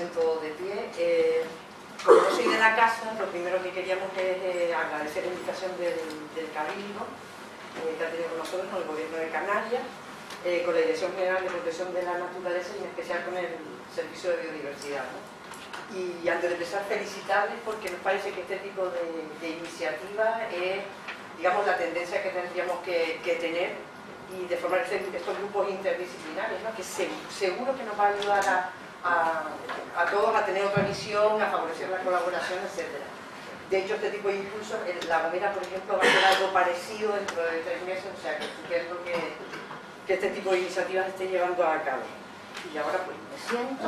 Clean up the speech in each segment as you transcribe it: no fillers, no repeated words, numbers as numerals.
presento de pie. Como yo soy de la casa, lo primero que queríamos es agradecer la invitación del Cabildo que ha tenido con nosotros, con el Gobierno de Canarias, con la Dirección General de Protección de la Naturaleza y en especial con el Servicio de Biodiversidad, ¿no? Y antes de empezar, felicitarles porque nos parece que este tipo de iniciativa es, digamos, la tendencia que tendríamos que tener y de formar estos grupos interdisciplinares, ¿no? Que seguro que nos va a ayudar a todos a tener otra visión, a favorecer la colaboración, etc. De hecho, este tipo de impulsos, La Gomera, por ejemplo, va a ser algo parecido dentro de 3 meses, o sea, que espero que este tipo de iniciativas esté llevando a cabo. Y ahora pues me siento,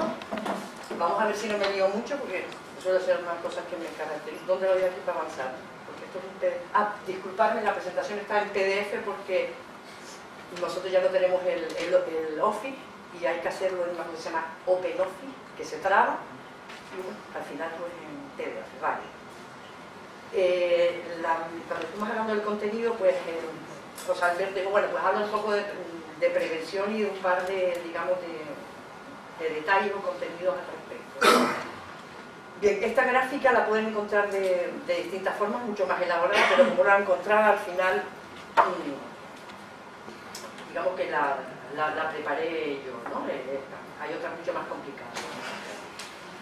vamos a ver si no me lío mucho, porque suelo hacer unas cosas que me caracterizan. ¿Dónde lo voy a aquí para avanzar? Porque esto es un PDF. Disculpadme, la presentación está en PDF porque nosotros ya no tenemos el Office y hay que hacerlo en una cosa que se llama OpenOffice, que se traba, y bueno, al final pues en PDF, vale. Cuando estamos hablando del contenido, pues José Alberto, bueno, pues habla un poco de prevención y de un par de, digamos, de detalles o contenidos al respecto. Bien, esta gráfica la pueden encontrar de distintas formas, mucho más elaborada, pero como la han encontrado al final, digamos que la preparé yo, ¿no? Hay otras mucho más complicadas.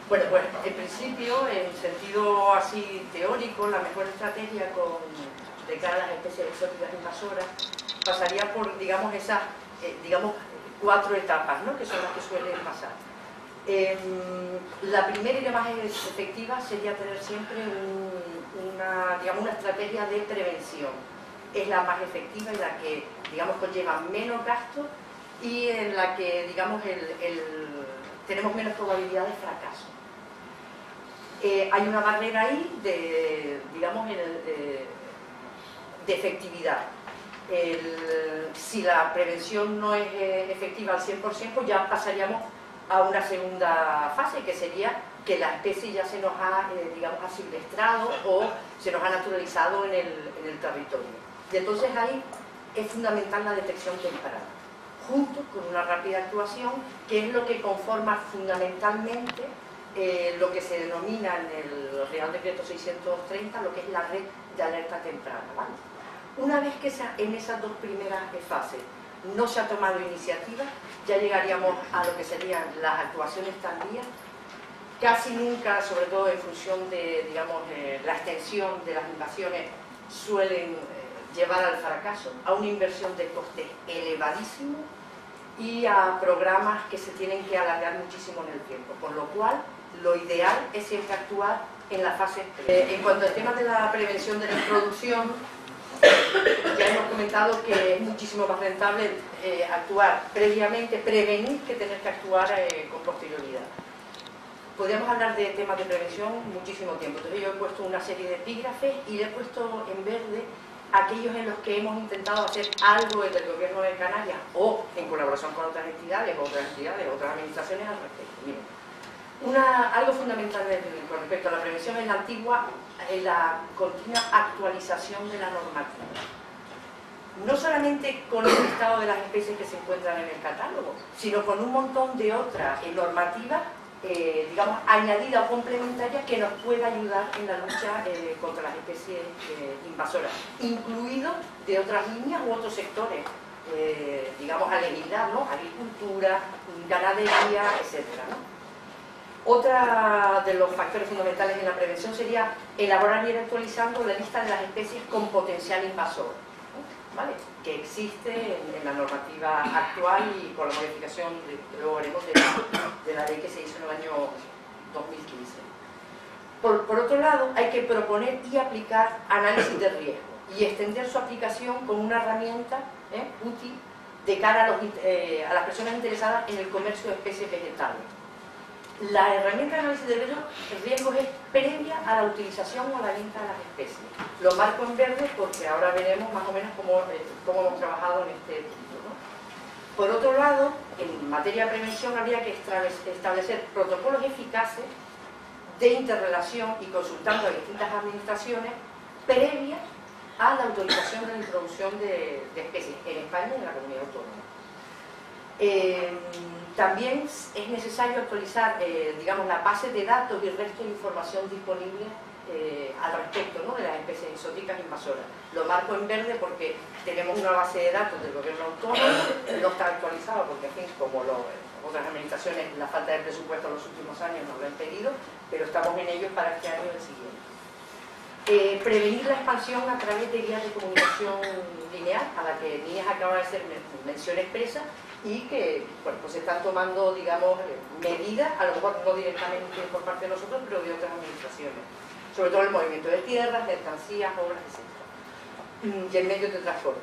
Bueno, pues en principio, en sentido así teórico, la mejor estrategia de cara a las especies exóticas invasoras pasaría por, digamos, esas, digamos, 4 etapas, ¿no? Que son las que suelen pasar. La primera y la más efectiva sería tener siempre una estrategia de prevención. Es la más efectiva y la que, digamos, conlleva menos gastos y en la que, digamos, tenemos menos probabilidad de fracaso. Hay una barrera ahí de, digamos, de efectividad. Si la prevención no es efectiva al 100%, pues ya pasaríamos a una segunda fase, que sería que la especie ya se nos ha, digamos, asilvestrado o se nos ha naturalizado en el territorio. Y entonces ahí es fundamental la detección temprana, junto con una rápida actuación, que es lo que conforma fundamentalmente lo que se denomina en el Real Decreto 630, lo que es la red de alerta temprana, ¿vale? Una vez que en esas 2 primeras fases no se ha tomado iniciativa, ya llegaríamos a lo que serían las actuaciones tardías. Casi nunca, sobre todo en función de, digamos, la extensión de las invasiones, suelen llevar al fracaso, a una inversión de costes elevadísimos y a programas que se tienen que alargar muchísimo en el tiempo, con lo cual lo ideal es siempre actuar en la fase. En cuanto al tema de la prevención de la introducción, ya hemos comentado que es muchísimo más rentable actuar previamente, prevenir, que tener que actuar con posterioridad. Podríamos hablar de temas de prevención muchísimo tiempo. Entonces yo he puesto una serie de epígrafes y le he puesto en verde aquellos en los que hemos intentado hacer algo desde el Gobierno de Canarias o en colaboración con otras entidades, otras administraciones al respecto. Miren, algo fundamental con respecto a la prevención es la continua actualización de la normativa. No solamente con el listado de las especies que se encuentran en el catálogo, sino con un montón de otras normativas, digamos, añadidas o complementarias que nos pueda ayudar en la lucha contra las especies invasoras, incluidos de otras líneas u otros sectores, digamos, a legislar, ¿no? Agricultura, ganadería, etc., ¿no? Otra de los factores fundamentales en la prevención sería elaborar y ir actualizando la lista de las especies con potencial invasor, ¿vale? Que existe en la normativa actual y con la modificación, luego veremos, de la ley que se hizo en el año 2015. Por otro lado, hay que proponer y aplicar análisis de riesgo y extender su aplicación como una herramienta útil de cara a las personas interesadas en el comercio de especies vegetales. La herramienta de análisis de riesgos es previa a la utilización o a la venta de las especies. Lo marco en verde porque ahora veremos más o menos cómo hemos trabajado en este punto, ¿no? Por otro lado, en materia de prevención habría que establecer protocolos eficaces de interrelación y consultando a distintas administraciones previas a la autorización de la introducción de especies en España y en la comunidad autónoma. También es necesario actualizar, digamos, la base de datos y el resto de información disponible al respecto, ¿no?, de las especies exóticas invasoras. Lo marco en verde porque tenemos una base de datos del gobierno autónomo, no está actualizada porque, en fin, como otras administraciones, la falta de presupuesto en los últimos años nos lo han pedido, pero estamos en ello para este año y el siguiente. Prevenir la expansión a través de guías de comunicación lineal, a la que Niñas acaba de hacer mención expresa, y que, bueno, pues se están tomando, digamos, medidas, a lo mejor no directamente por parte de nosotros, pero de otras administraciones, sobre todo el movimiento de tierras, mercancías, obras, etc. Y el medio de transporte.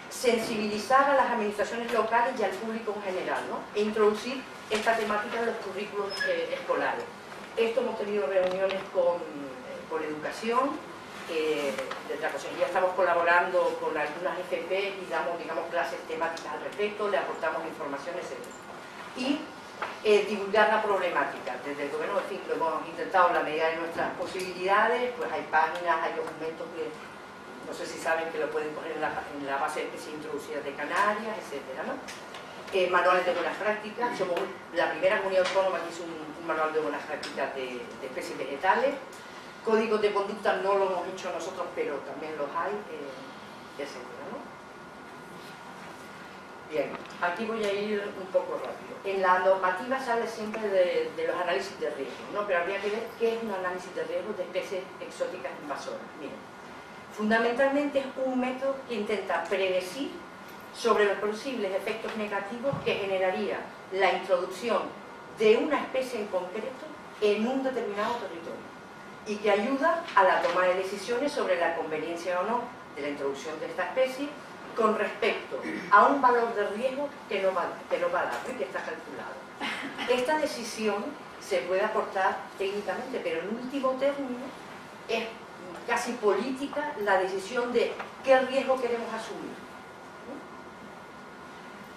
Sensibilizar a las administraciones locales y al público en general, ¿no?, e introducir esta temática en los currículos escolares. Esto hemos tenido reuniones con educación, de la consejería estamos colaborando con algunas FP y damos, digamos, clases temáticas al respecto, le aportamos información, etc. Y divulgar la problemática. Desde el gobierno, en fin, lo hemos intentado en la medida de nuestras posibilidades, pues hay páginas, hay documentos que no sé si saben que lo pueden poner en la base de especies introducidas de Canarias, etc., ¿no? Manuales de buenas prácticas. Somos la primera comunidad autónoma que hizo un manual de buenas prácticas de especies vegetales. Códigos de conducta no lo hemos hecho nosotros, pero también los hay, etc., ¿no? Bien, aquí voy a ir un poco rápido. En la normativa se habla siempre de los análisis de riesgo, ¿no?, pero habría que ver qué es un análisis de riesgo de especies exóticas invasoras. Miren, fundamentalmente es un método que intenta predecir sobre los posibles efectos negativos que generaría la introducción de una especie en concreto en un determinado territorio, y que ayuda a la toma de decisiones sobre la conveniencia o no de la introducción de esta especie con respecto a un valor de riesgo que no va a dar y que está calculado. Esta decisión se puede aportar técnicamente, pero en último término es casi política la decisión de qué riesgo queremos asumir.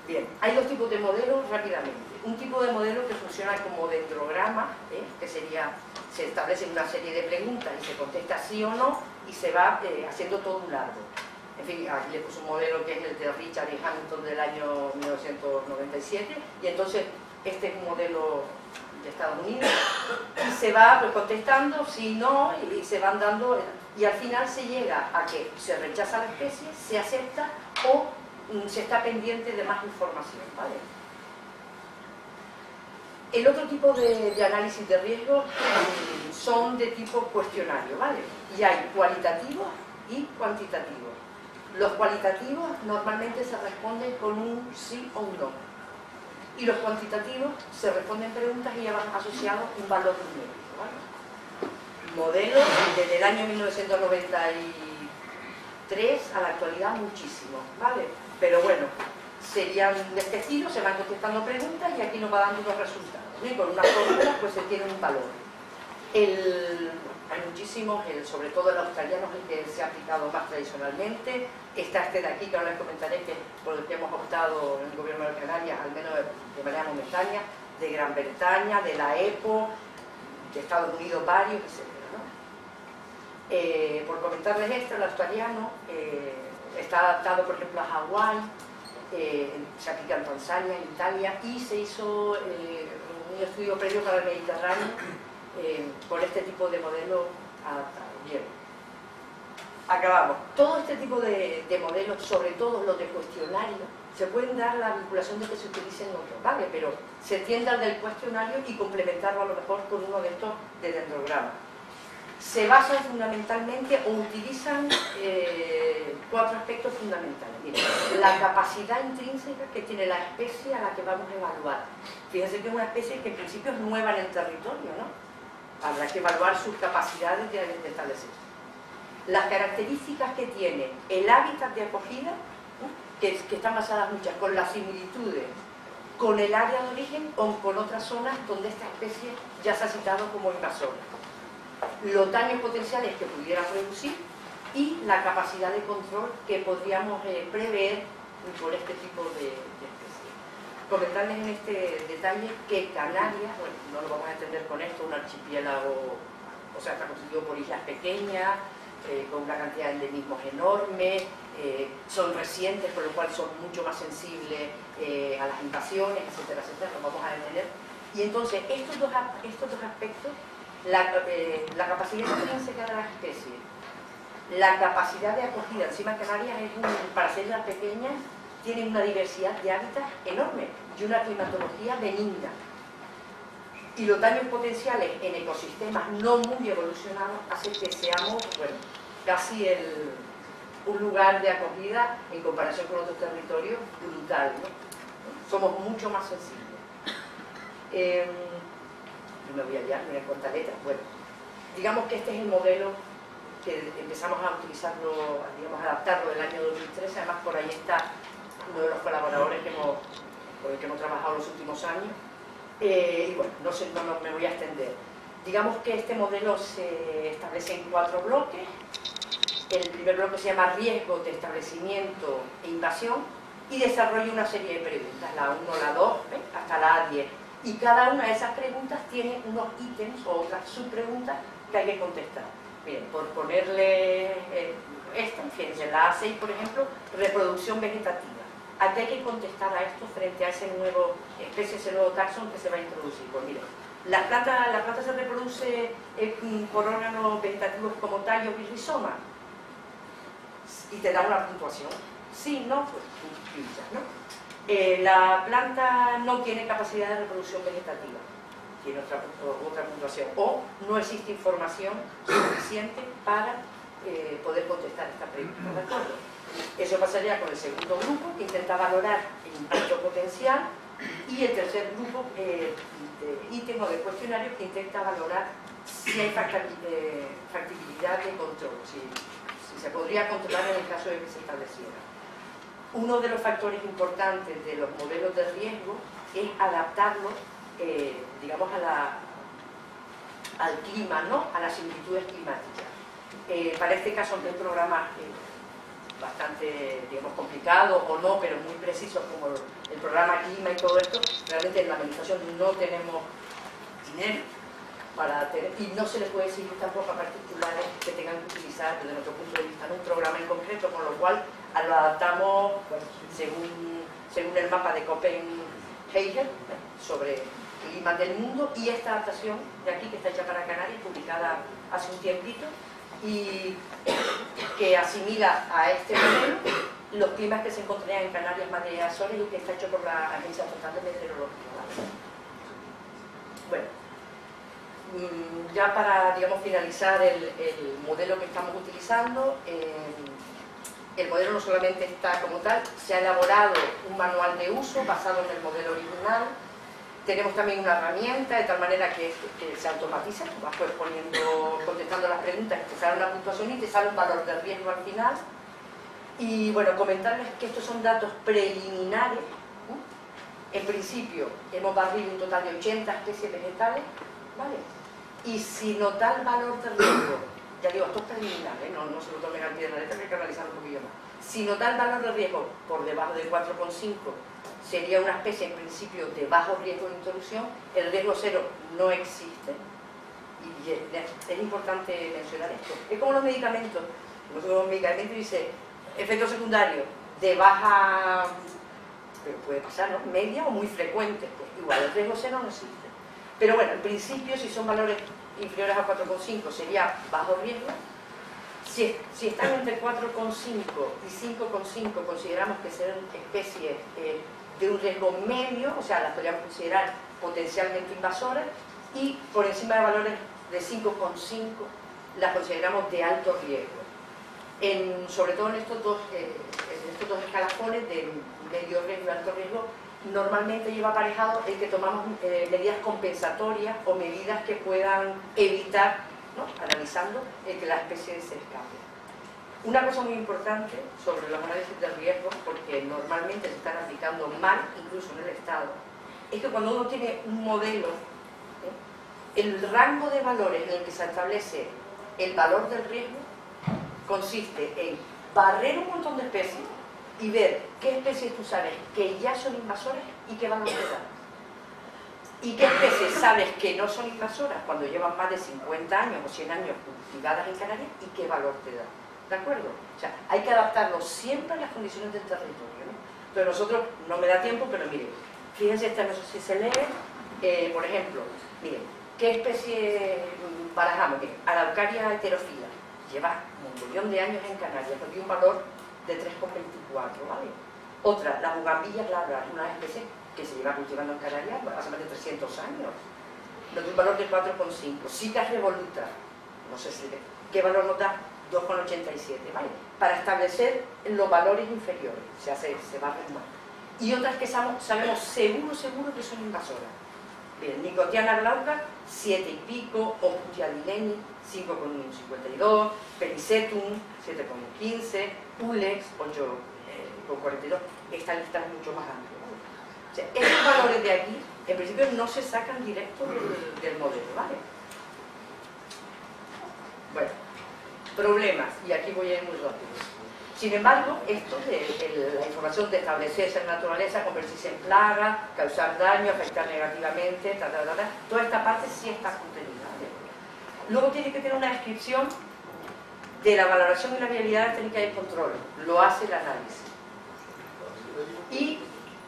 Bien, hay dos tipos de modelos rápidamente. Un tipo de modelo que funciona como dendrograma, que sería, se establecen una serie de preguntas y se contesta sí o no, y se va haciendo todo un largo. En fin, aquí le puse un modelo que es el de Richard y Hamilton del año 1997, y entonces este es un modelo de Estados Unidos, y se va pues contestando sí, no, y se van dando, y al final se llega a que se rechaza la especie, se acepta o se está pendiente de más información, ¿vale? El otro tipo de análisis de riesgo son de tipo cuestionario, ¿vale? Y hay cualitativos y cuantitativos. Los cualitativos normalmente se responden con un sí o un no. Y los cuantitativos se responden preguntas y llevan asociado un valor numérico, ¿vale? Modelos desde el año 1993 a la actualidad muchísimo, ¿vale? Pero bueno, serían de este estilo, se van contestando preguntas y aquí nos va dando unos resultados, ¿no? Y con una fórmula pues se tiene un valor. Hay muchísimos, sobre todo el australiano es el que se ha aplicado más tradicionalmente. Está este de aquí, que ahora les comentaré, que por el que hemos optado en el gobierno de Canarias, al menos de manera momentánea, de Gran Bretaña, de la EPO, de Estados Unidos varios, etc., ¿no? Por comentarles esto, el australiano está adaptado, por ejemplo, a Hawái, se aplica en Tanzania, en Italia, y se hizo un estudio previo para el Mediterráneo con este tipo de modelo adaptado. Bien, acabamos. Todo este tipo de modelos, sobre todo los de cuestionario, se pueden dar la vinculación de que se utilicen otros, ¿vale? Pero se tiende al del cuestionario y complementarlo a lo mejor con uno de estos de dendrograma. Se basan fundamentalmente o utilizan cuatro aspectos fundamentales. Miren, la capacidad intrínseca que tiene la especie a la que vamos a evaluar. Fíjense que es una especie que en principio es nueva en el territorio, ¿no? Habrá que evaluar sus capacidades de establecer. Las características que tiene el hábitat de acogida, ¿no?, que están basadas muchas con las similitudes con el área de origen o con otras zonas donde esta especie ya se ha citado como invasora. Los daños potenciales que pudiera producir y la capacidad de control que podríamos prever por este tipo de especies. Comentarles en este detalle que Canarias, bueno, no lo vamos a entender con esto, un archipiélago, o sea, está constituido por islas pequeñas, con una cantidad de endemismos enorme, son recientes, por lo cual son mucho más sensibles a las invasiones, etcétera, etcétera, nos vamos a detener. Y entonces, estos dos aspectos, la capacidad intrínseca de las especies, la capacidad de acogida, encima Canarias, para ser las pequeñas, tienen una diversidad de hábitats enorme y una climatología benigna. Y los daños potenciales en ecosistemas no muy evolucionados hacen que seamos, bueno, casi un lugar de acogida en comparación con otros territorios brutal, ¿no? Somos mucho más sensibles. No me voy a liar, me voy a cortar letras. Bueno, digamos que este es el modelo que empezamos a utilizarlo, digamos, a adaptarlo del año 2013. Además, por ahí está uno de los colaboradores con el que hemos trabajado los últimos años. Y bueno, no me voy a extender. Digamos que este modelo se establece en 4 bloques. El primer bloque se llama riesgo de establecimiento e invasión y desarrolla una serie de preguntas, la 1, la 2, hasta la A10. Y cada una de esas preguntas tiene unos ítems o otras subpreguntas que hay que contestar. Miren, por ponerle esta, fíjense, la A6, por ejemplo, reproducción vegetativa. Aquí hay que contestar a esto frente a ese nuevo taxón que se va a introducir. Pues miren, la planta se reproduce por órganos vegetativos como tallos y rizomas. Y te da una puntuación. Sí, no, pues pinchas, ¿no? La planta no tiene capacidad de reproducción vegetativa, tiene otra puntuación, o no existe información suficiente para poder contestar esta pregunta, ¿de acuerdo? Eso pasaría con el segundo grupo, que intenta valorar el impacto potencial, y el tercer grupo de ítem o de cuestionario que intenta valorar si hay factibilidad de control, si se podría controlar en el caso de que se estableciera. Uno de los factores importantes de los modelos de riesgo es adaptarlos, digamos, al clima, ¿no? A las similitudes climáticas. Para este caso, aunque hay programas bastante, digamos, complicados o no, pero muy precisos, como el programa Clima y todo esto, realmente en la administración no tenemos dinero para tener, y no se les puede exigir tampoco a particulares que tengan que utilizar, desde nuestro punto de vista, un programa en concreto, con lo cual lo adaptamos, bueno, según el mapa de Copenhagen sobre clima del mundo, y esta adaptación de aquí, que está hecha para Canarias, publicada hace un tiempito, y que asimila a este modelo los climas que se encontrarían en Canarias, Madrid y Azores, y que está hecho por la Agencia Estatal de Meteorología. Bueno, ya para, digamos, finalizar el modelo que estamos utilizando, el modelo no solamente está como tal, se ha elaborado un manual de uso basado en el modelo original. Tenemos también una herramienta de tal manera que se automatiza, vas pues contestando las preguntas, te sale una puntuación y te sale un valor de riesgo al final. Y bueno, comentarles que estos son datos preliminares. En principio hemos barrido un total de 80 especies vegetales, ¿vale? Y si no tal valor de riesgo, ya digo, esto es preliminar, no se lo tomen al pie de la letra, que hay que analizar un poquillo más. Si no tal valor de riesgo por debajo de 4,5, sería una especie en principio de bajo riesgo de introducción. El riesgo cero no existe, y es importante mencionar esto. Es como los medicamentos. Los medicamentos dice efectos secundarios de baja, pero puede pasar, ¿no? Media o muy frecuente, pues igual el riesgo cero no existe. Pero bueno, en principio, si son valores inferiores a 4,5 sería bajo riesgo. Si están entre 4,5 y 5,5 consideramos que serán especies de un riesgo medio, o sea, las podríamos considerar potencialmente invasoras, y por encima de valores de 5,5 las consideramos de alto riesgo. Sobre todo en estos dos escalafones de medio riesgo y alto riesgo, normalmente lleva aparejado el que tomamos medidas compensatorias o medidas que puedan evitar, ¿no?, analizando que la especie se escape. Una cosa muy importante sobre los análisis de riesgo, porque normalmente se están aplicando mal, incluso en el Estado, es que cuando uno tiene un modelo, el rango de valores en el que se establece el valor del riesgo consiste en barrer un montón de especies y ver qué especies tú sabes que ya son invasoras y qué valor te dan. Y qué especies sabes que no son invasoras cuando llevan más de 50 años o 100 años cultivadas en Canarias y qué valor te dan. ¿de acuerdo? O sea, hay que adaptarlo siempre a las condiciones del territorio, ¿no? Entonces nosotros, no me da tiempo, pero miren, fíjense, esta no sé si se lee, por ejemplo, miren, ¿qué especie barajamos? Miren, Araucaria heterofila, lleva un millón de años en Canarias, nos dio un valor de 3,24, ¿vale? Otra, la bugambillas glabras, una especie que se lleva cultivando en Canarias hace más de 300 años, nos dio un valor de 4,5. Cicas revoluta, no sé si qué valor nos da, 2,87, ¿vale? Para establecer los valores inferiores, se va a remar. Y otras que sabemos seguro que son invasoras. Bien, Nicotiana glauca, 7 y pico, Oputia dileni, 5,52, Pericetum, 7,15, Ulex, 8,42. Esta lista es mucho más amplia, ¿vale? O sea, estos valores de aquí, en principio, no se sacan directo del modelo, ¿vale? Bueno, problemas, y aquí voy a ir muy rápido. Sin embargo, esto de la información de establecerse en naturaleza, convertirse en plaga, causar daño, afectar negativamente, toda esta parte sí está contenida, ¿vale? Luego tiene que tener una descripción de la valoración y la viabilidad de la técnica de control, lo hace el análisis. Y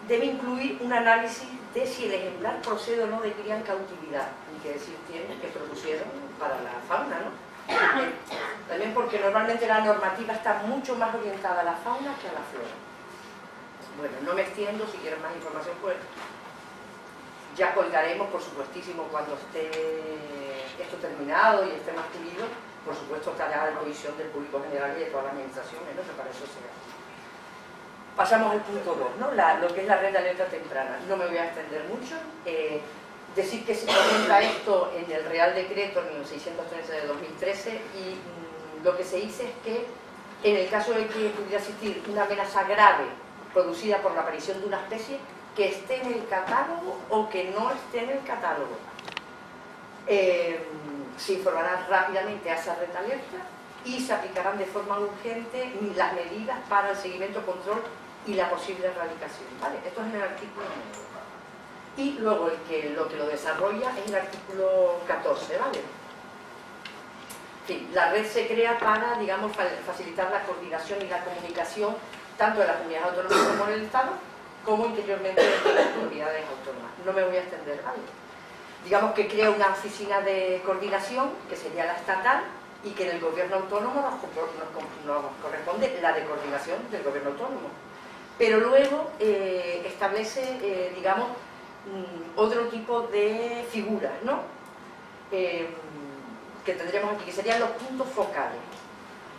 debe incluir un análisis de si el ejemplar procede o no de cría en cautividad, y qué decir tiene que propusieron para la fauna, ¿no? También porque normalmente la normativa está mucho más orientada a la fauna que a la flora. Bueno, no me extiendo, si quieren más información pues ya colgaremos, por supuestísimo, cuando esté esto terminado y esté más pulido, por supuesto estará a disposición del público general y de todas las administraciones, ¿no? Que para eso sea. Pasamos al punto 2, ¿no? Lo que es la red de alerta temprana. No me voy a extender mucho. Decir que se contempla esto en el Real Decreto, en el 613 de 2013, y lo que se dice es que en el caso de que pudiera existir una amenaza grave producida por la aparición de una especie, que esté en el catálogo o que no esté en el catálogo. Se informará rápidamente a esa red de alerta y se aplicarán de forma urgente las medidas para el seguimiento, control y la posible erradicación, ¿vale? Esto es en el artículo 9. Y luego lo que lo desarrolla es el artículo 14, ¿vale? En fin, la red se crea para, digamos, facilitar la coordinación y la comunicación tanto de las comunidades autónomas como del Estado, como interiormente de las comunidades autónomas. No me voy a extender, ¿vale? Digamos que crea una oficina de coordinación, que sería la estatal, y que en el gobierno autónomo nos corresponde la de coordinación del gobierno autónomo. Pero luego establece, digamos, otro tipo de figuras, ¿no? Que tendríamos aquí, que serían los puntos focales.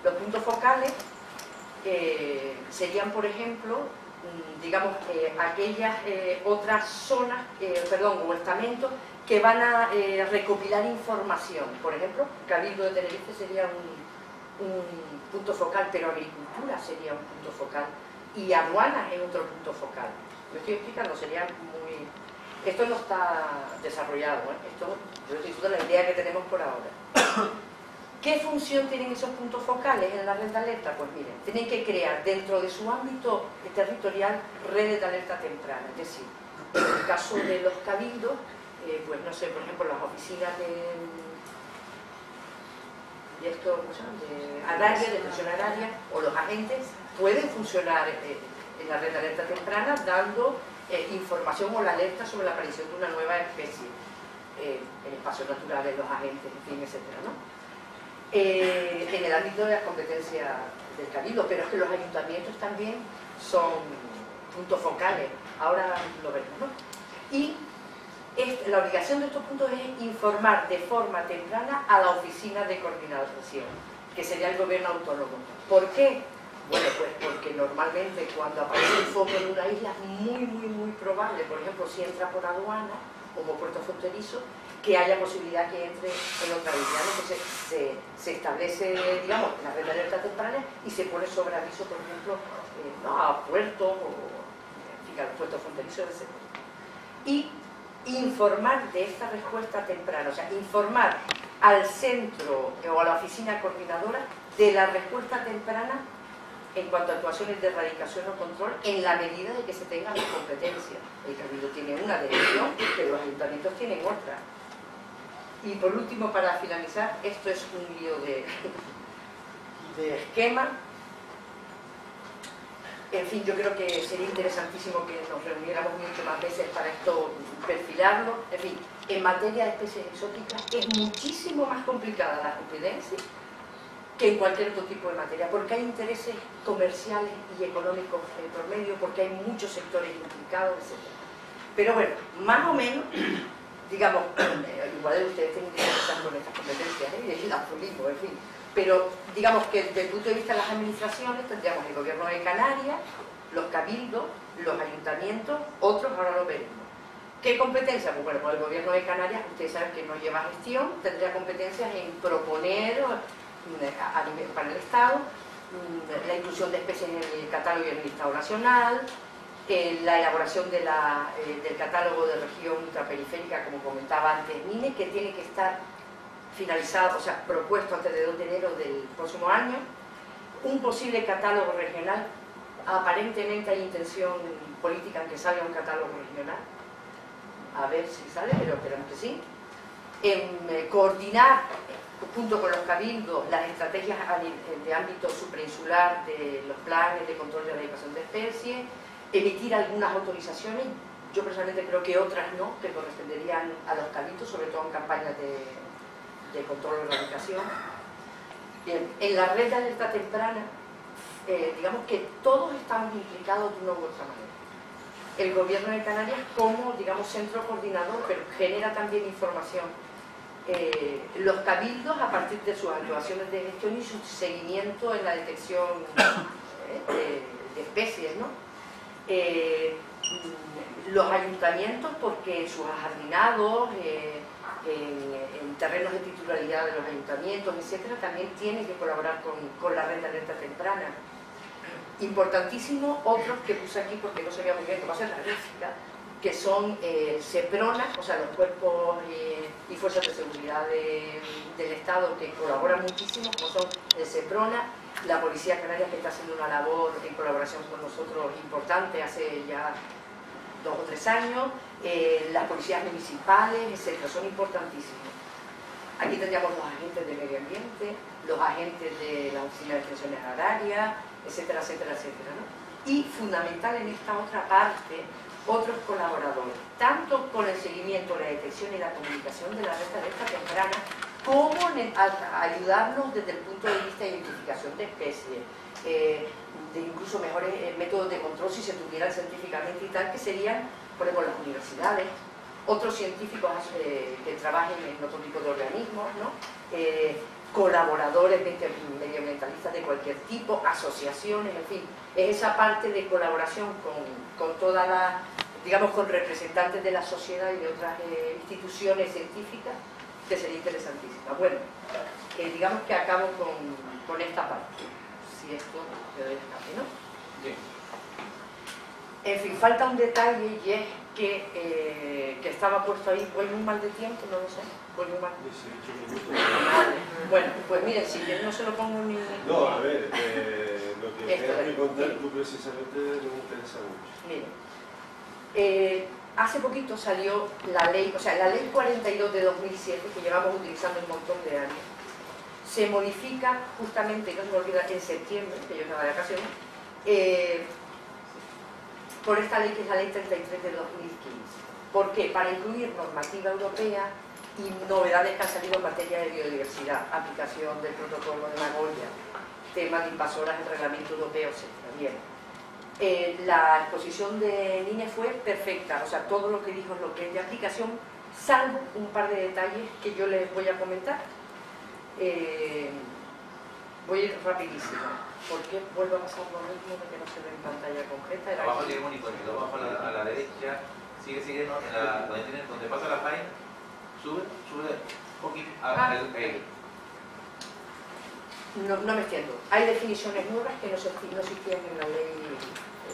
Los puntos focales serían, por ejemplo, digamos, aquellas otras zonas, o estamentos que van a recopilar información. Por ejemplo, Cabildo de Tenerife sería un punto focal, pero agricultura sería un punto focal y aduanas es otro punto focal. Lo estoy explicando, sería muy... Esto no está desarrollado, ¿eh? Esto, yo estoy diciendo la idea que tenemos por ahora. ¿Qué función tienen esos puntos focales en la red de alerta? Pues miren, tienen que crear dentro de su ámbito territorial redes de alerta temprana. Es decir, en el caso de los cabildos, pues no sé, por ejemplo, las oficinas de agraria, de gestión agraria, o los agentes pueden funcionar en la red de alerta temprana dando información o la alerta sobre la aparición de una nueva especie en espacios naturales, los agentes, en fin, etcétera, ¿no? En el ámbito de la competencia del cabildo, pero es que los ayuntamientos también son puntos focales, ahora lo veremos, ¿no? Y la obligación de estos puntos es informar de forma temprana a la oficina de coordinación, que sería el gobierno autónomo. ¿Por qué? Bueno, pues porque normalmente cuando aparece un foco en una isla es muy probable, por ejemplo, si entra por aduana o por puerto fronterizo, que haya posibilidad que entre en otra isla, ¿no? Entonces se establece, digamos, la red de alerta temprana y se pone sobre aviso, por ejemplo, a puertos o a los puertos fronterizos, etc. Y informar de esta respuesta temprana, o sea, informar al centro o a la oficina coordinadora de la respuesta temprana en cuanto a actuaciones de erradicación o control en la medida de que se tenga la competencia. El cabildo tiene una dirección, pero los ayuntamientos tienen otra. Y por último, para finalizar, esto es un lío de esquema. En fin, yo creo que sería interesantísimo que nos reuniéramos mucho más veces para esto, perfilarlo. En fin, en materia de especies exóticas es muchísimo más complicada la competencia que en cualquier otro tipo de materia, porque hay intereses comerciales y económicos por medio, porque hay muchos sectores implicados, etc. Pero bueno, más o menos, digamos, igual ustedes tienen que empezar con estas competencias, y el aforismo, en fin. Pero digamos que desde el punto de vista de las administraciones tendríamos el gobierno de Canarias, los cabildos, los ayuntamientos, otros ahora lo veremos. ¿Qué competencia? Pues bueno, pues el gobierno de Canarias, ustedes saben que no lleva gestión, tendría competencias en proponer a nivel para el Estado la inclusión de especies en el catálogo y en el listado nacional, la elaboración de del catálogo de región ultraperiférica, como comentaba antes Nine, que tiene que estar finalizado, o sea, propuesto antes de 2 de enero del próximo año, un posible catálogo regional. Aparentemente hay intención política en que salga un catálogo regional, a ver si sale, pero esperamos que sí. Coordinar junto con los cabildos las estrategias de ámbito suprainsular de los planes de control de erradicación de especies, emitir algunas autorizaciones, yo personalmente creo que otras no, que corresponderían a los cabildos, sobre todo en campañas de control de erradicación. En la red de alerta temprana, digamos que todos estamos implicados de una u otra manera. El gobierno de Canarias como, digamos, centro coordinador, pero genera también información. Los cabildos a partir de sus actuaciones de gestión y su seguimiento en la detección de especies, ¿no? Los ayuntamientos porque sus ajardinados en terrenos de titularidad de los ayuntamientos, etcétera, también tienen que colaborar con la red de alerta temprana. Importantísimo, otros que puse aquí porque no sabía muy bien cómo hacer la gráfica, que son SEPRONA, o sea, los cuerpos y fuerzas de seguridad del Estado que colaboran muchísimo, como son el SEPRONA, la Policía Canaria, que está haciendo una labor en colaboración con nosotros importante hace ya 2 o 3 años, las policías municipales, etcétera, son importantísimos. Aquí tendríamos los agentes de medio ambiente, los agentes de la Oficina de Extensiones Agrarias, etcétera, etcétera, etcétera, ¿no? Y fundamental en esta otra parte, otros colaboradores, tanto con el seguimiento, la detección y la comunicación de la red de alerta temprana, como ayudarnos desde el punto de vista de identificación de especies, de incluso mejores métodos de control si se tuvieran científicamente y tal, que serían, por ejemplo, las universidades, otros científicos que trabajen en otro tipo de organismos, ¿no? Colaboradores medioambientalistas de cualquier tipo, asociaciones, en fin, es esa parte de colaboración con toda la, digamos, con representantes de la sociedad y de otras instituciones científicas, que sería interesantísima. Bueno, digamos que acabo con esta parte, si esto le doy escape, ¿no? Bien. En fin, falta un detalle y es que estaba puesto ahí, voy muy mal de tiempo, no lo sé, voy muy mal. 18 minutos. Bueno, pues miren, si yo no se lo pongo en mi... No, a ver, lo que tengas que contar tú precisamente me interesa mucho. Miren, hace poquito salió la ley, o sea, la ley 42 de 2007, que llevamos utilizando un montón de años, se modifica justamente, no se me olvida, en septiembre, que yo estaba de vacaciones, por esta ley que es la ley 33 de 2015. ¿Por qué? Para incluir normativa europea y novedades que han salido en materia de biodiversidad, aplicación del protocolo de Nagoya, temas de invasoras del reglamento europeo, etc. Bien. La exposición de Nine fue perfecta, o sea, todo lo que dijo es lo que es de aplicación, salvo un par de detalles que yo les voy a comentar. Voy a ir rapidísimo, porque vuelvo a pasar lo mismo de que no se ve en pantalla concreta. Abajo tiene un iconito, abajo a la derecha, sigue, ¿no? Donde pasa la página, sube un poquito, ahí. No me extiendo. Hay definiciones nuevas que no existían en la ley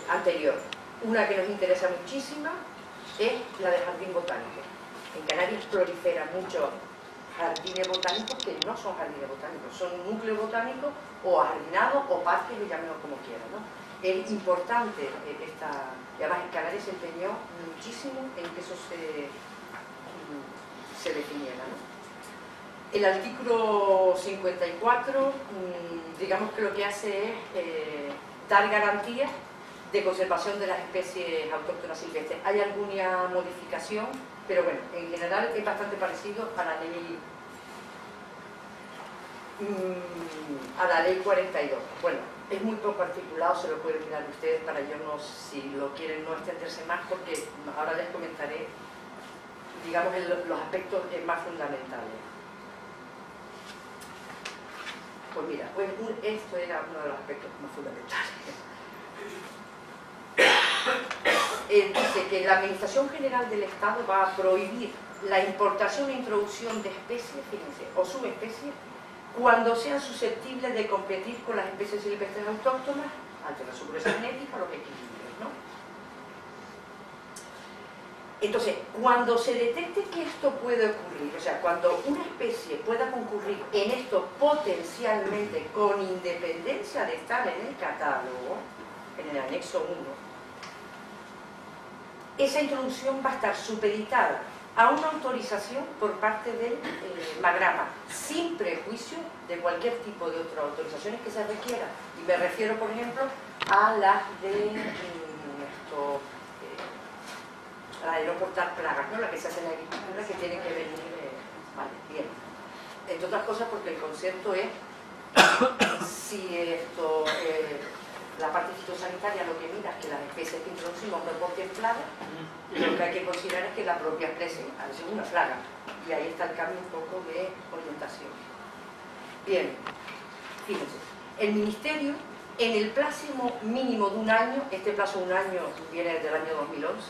anterior. Una que nos interesa muchísimo es la de jardín botánico. En Canarias proliferan muchos jardines botánicos que no son jardines botánicos, son núcleos botánicos o ajardinados o parques, llamémoslo como quieran, ¿no? Es importante y además en Canarias se empeñó muchísimo en que eso se definiera, ¿no? El artículo 54, digamos que lo que hace es dar garantías de conservación de las especies autóctonas silvestres. Hay alguna modificación, pero bueno, en general es bastante parecido a la ley 42. Bueno, es muy poco articulado, se lo pueden mirar ustedes para yo no, si lo quieren, no extenderse más, porque ahora les comentaré, digamos, los aspectos más fundamentales. Pues mira, pues esto era uno de los aspectos más fundamentales. Dice que la Administración General del Estado va a prohibir la importación e introducción de especies, fíjense, o subespecies, cuando sean susceptibles de competir con las especies silvestres autóctonas, alterar su pureza genética, los equilibrios, ¿no? Entonces, cuando se detecte que esto puede ocurrir, o sea, cuando una especie pueda concurrir en esto potencialmente, con independencia de estar en el catálogo, en el anexo 1, esa introducción va a estar supeditada a una autorización por parte del Magrama, sin prejuicio de cualquier tipo de otras autorizaciones que se requieran. Y me refiero, por ejemplo, a las de la de no portar plagas, ¿no? La que se hace en la agricultura, que tiene que venir, vale, bien. Entre otras cosas porque el concepto es si esto, la parte fitosanitaria lo que mira es que las especies que introducimos no porten plagas, lo que hay que considerar es que la propia especie a veces es una plaga, y ahí está el cambio un poco de orientación. Bien, fíjense, el Ministerio en el plazo mínimo de un año, este plazo de un año viene desde el año 2011,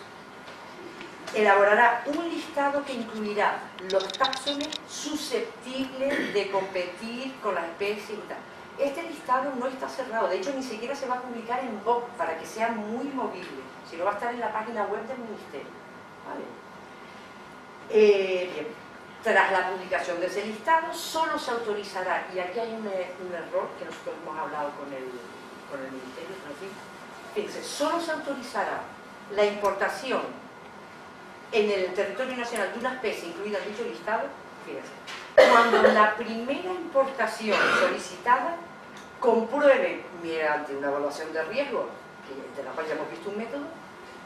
elaborará un listado que incluirá los táxones susceptibles de competir con las especies y tal. Este listado no está cerrado, de hecho ni siquiera se va a publicar en BOC para que sea muy movible, sino va a estar en la página web del Ministerio. ¿Vale? Bien. Tras la publicación de ese listado, solo se autorizará, y aquí hay un error que nosotros hemos hablado con el Ministerio, pero en fin, fíjense, solo se autorizará la importación en el territorio nacional de una especie incluida en dicho listado, fíjense, cuando la primera importación solicitada compruebe, mediante una evaluación de riesgo, de la cual ya hemos visto un método,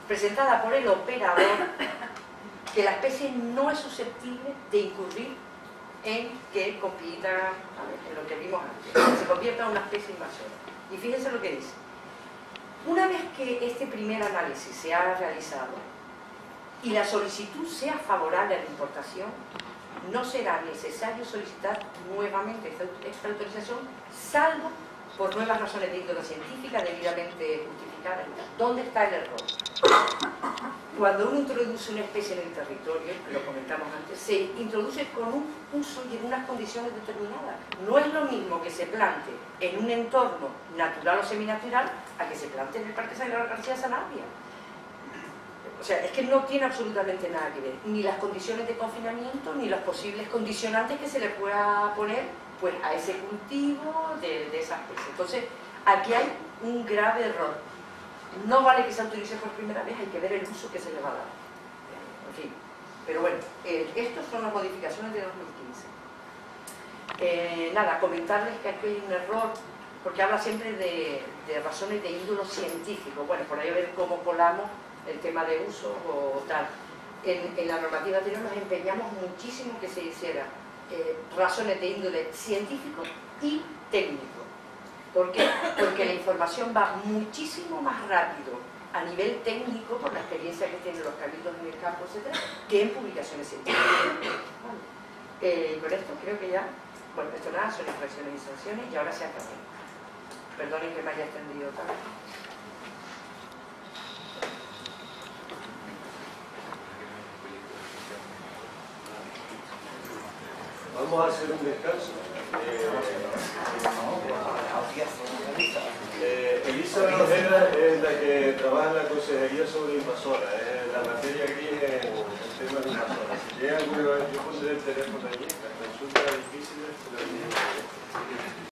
presentada por el operador, que la especie no es susceptible de incurrir en que compita, en lo que vimos antes, que se convierta en una especie invasora. Y fíjense lo que dice. Una vez que este primer análisis se ha realizado y la solicitud sea favorable a la importación, no será necesario solicitar nuevamente esta autorización, salvo por nuevas razones de índole científica debidamente justificadas. ¿Dónde está el error? Cuando uno introduce una especie en el territorio, lo comentamos antes, se introduce con un uso y en unas condiciones determinadas. No es lo mismo que se plante en un entorno natural o seminatural a que se plante en el Parque Sagrado García Sanabria. O sea, es que no tiene absolutamente nada que ver, ni las condiciones de confinamiento, ni los posibles condicionantes que se le pueda poner pues, a ese cultivo de esa especie. Entonces, aquí hay un grave error. No vale que se autorice por primera vez, hay que ver el uso que se le va a dar. En fin, pero bueno, estas son las modificaciones de 2015. Nada, comentarles que aquí hay un error, porque habla siempre de razones de índole científico. Bueno, por ahí a ver cómo colamos el tema de uso o tal. En la normativa anterior nos empeñamos muchísimo que se hiciera razones de índole científico y técnico. ¿Por qué? Porque la información va muchísimo más rápido a nivel técnico, por la experiencia que tienen los cabildos en el campo, etcétera, que en publicaciones científicas. Vale. Con esto creo que ya, bueno, esto nada, son infracciones y sanciones, y ahora se acabó. Perdonen que me haya extendido tanto. Vamos a hacer un descanso. Elisa Rojera es la que trabaja en la Consejería sobre invasoras, es la materia gris en el tema de invasoras. Si llega alguna, yo pondré el teléfono allí, las consultas difíciles.